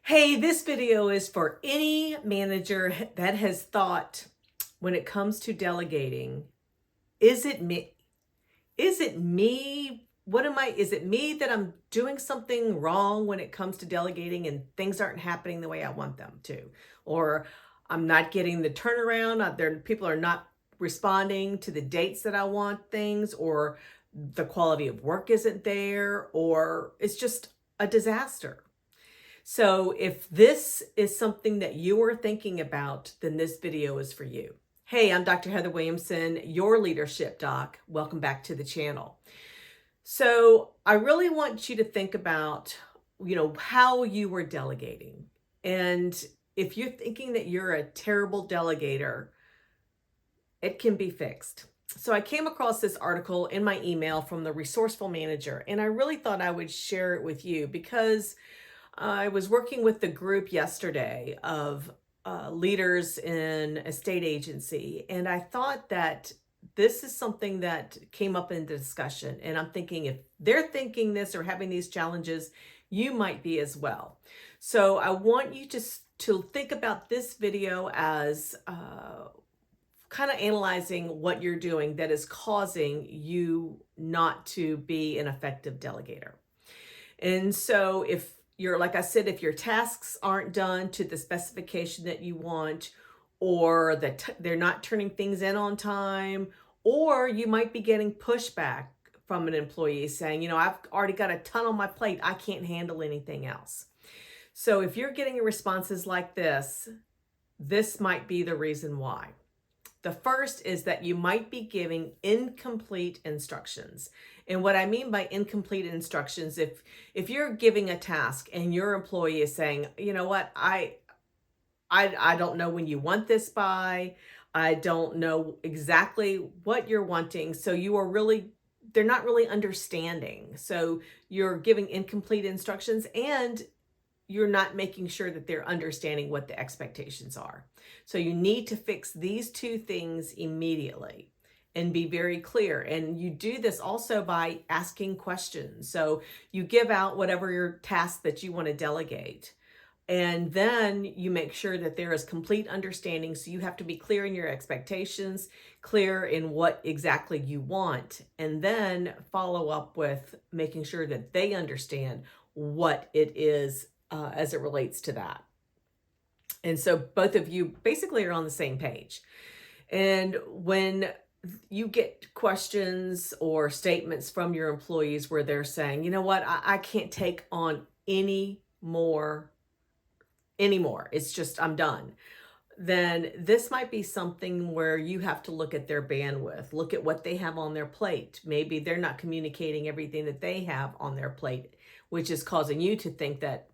Hey, this video is for any manager that has thought when it comes to delegating, is it me? Is it me? Is it me that I'm doing something wrong when it comes to delegating and things aren't happening the way I want them to? Or I'm not getting the turnaround, people are not responding to the dates that I want things, or the quality of work isn't there, or it's just a disaster. So if this is something that you are thinking about, then this video is for you. Hey, I'm Dr. Heather Williamson, your leadership doc. Welcome back to the channel. So I really want you to think about, how you were delegating. And if you're thinking that you're a terrible delegator, it can be fixed. So I came across this article in my email from the Resourceful Manager, and I really thought I would share it with you because I was working with the group yesterday of leaders in a state agency, and I thought that this is something that came up in the discussion. And I'm thinking if they're thinking this or having these challenges, you might be as well. So I want you to think about this video as kind of analyzing what you're doing that is causing you not to be an effective delegator. And so like I said, if your tasks aren't done to the specification that you want, or that they're not turning things in on time, or you might be getting pushback from an employee saying, I've already got a ton on my plate, I can't handle anything else. So if you're getting responses like this might be the reason why. The first is that you might be giving incomplete instructions. And what I mean by incomplete instructions, if you're giving a task and your employee is saying, you know what, I don't know when you want this by, I don't know exactly what you're wanting. So they're not really understanding. So you're giving incomplete instructions and you're not making sure that they're understanding what the expectations are. So you need to fix these two things immediately and be very clear. And you do this also by asking questions. So you give out whatever your task that you want to delegate. And then you make sure that there is complete understanding. So you have to be clear in your expectations, clear in what exactly you want, and then follow up with making sure that they understand what it is as it relates to that. And so both of you basically are on the same page. And when you get questions or statements from your employees where they're saying, you know what, I can't take on any more. It's just, I'm done. Then this might be something where you have to look at their bandwidth, look at what they have on their plate. Maybe they're not communicating everything that they have on their plate, which is causing you to think that,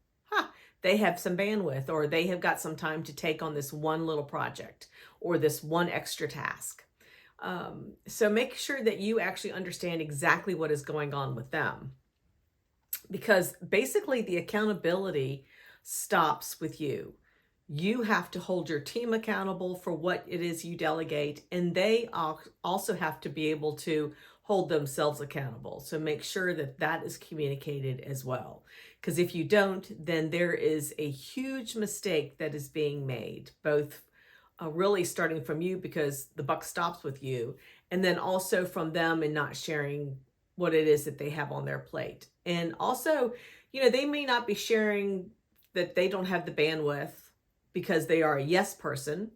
they have some bandwidth, or they have got some time to take on this one little project or this one extra task. So make sure that you actually understand exactly what is going on with them, because basically the accountability stops with you. You have to hold your team accountable for what it is you delegate, and they also have to be able to hold themselves accountable. So make sure that that is communicated as well. Because if you don't, then there is a huge mistake that is being made, both really starting from you because the buck stops with you, and then also from them and not sharing what it is that they have on their plate. And also, they may not be sharing that they don't have the bandwidth because they are a yes person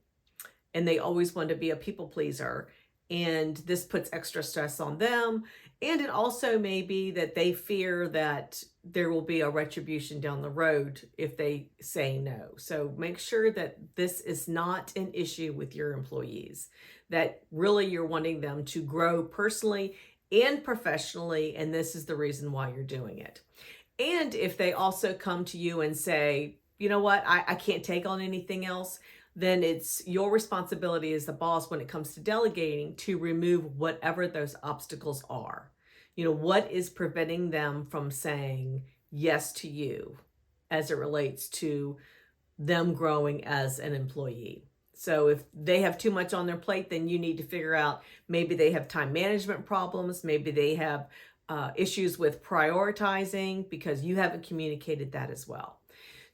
and they always want to be a people pleaser. And this puts extra stress on them. And it also may be that they fear that there will be a retribution down the road if they say no. So make sure that this is not an issue with your employees, that really you're wanting them to grow personally and professionally. And this is the reason why you're doing it. And if they also come to you and say, you know what, I can't take on anything else, then it's your responsibility as the boss when it comes to delegating to remove whatever those obstacles are. What is preventing them from saying yes to you as it relates to them growing as an employee. So if they have too much on their plate, then you need to figure out, maybe they have time management problems, maybe they have issues with prioritizing because you haven't communicated that as well.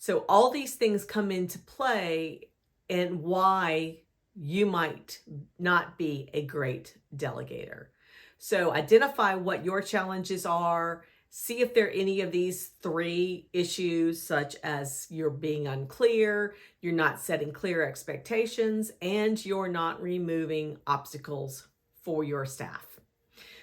So all these things come into play and why you might not be a great delegator. So identify what your challenges are. See if there are any of these 3 issues, such as you're being unclear, you're not setting clear expectations, and you're not removing obstacles for your staff.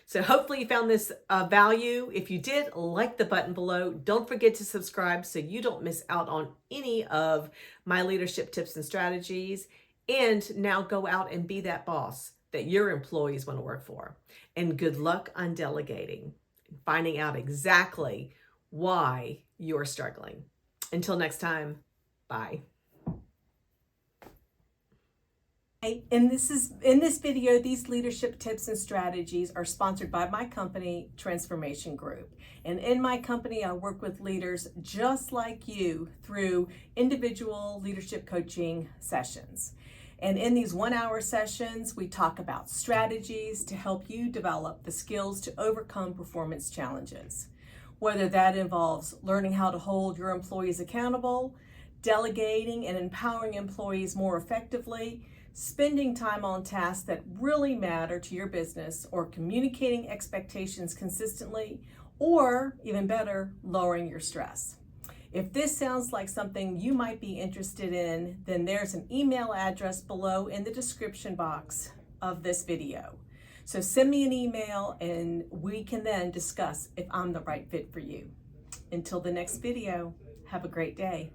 So hopefully you found this value. If you did, like the button below. Don't forget to subscribe so you don't miss out on any of my leadership tips and strategies. And now go out and be that boss that your employees want to work for. And good luck on delegating, finding out exactly why you're struggling. Until next time, bye. In this video, these leadership tips and strategies are sponsored by my company, Transformation Group. And in my company, I work with leaders just like you through individual leadership coaching sessions. And in these 1-hour sessions, we talk about strategies to help you develop the skills to overcome performance challenges. Whether that involves learning how to hold your employees accountable, delegating and empowering employees more effectively, spending time on tasks that really matter to your business, or communicating expectations consistently, or even better, lowering your stress. If this sounds like something you might be interested in, then there's an email address below in the description box of this video. So send me an email and we can then discuss if I'm the right fit for you. Until the next video, have a great day.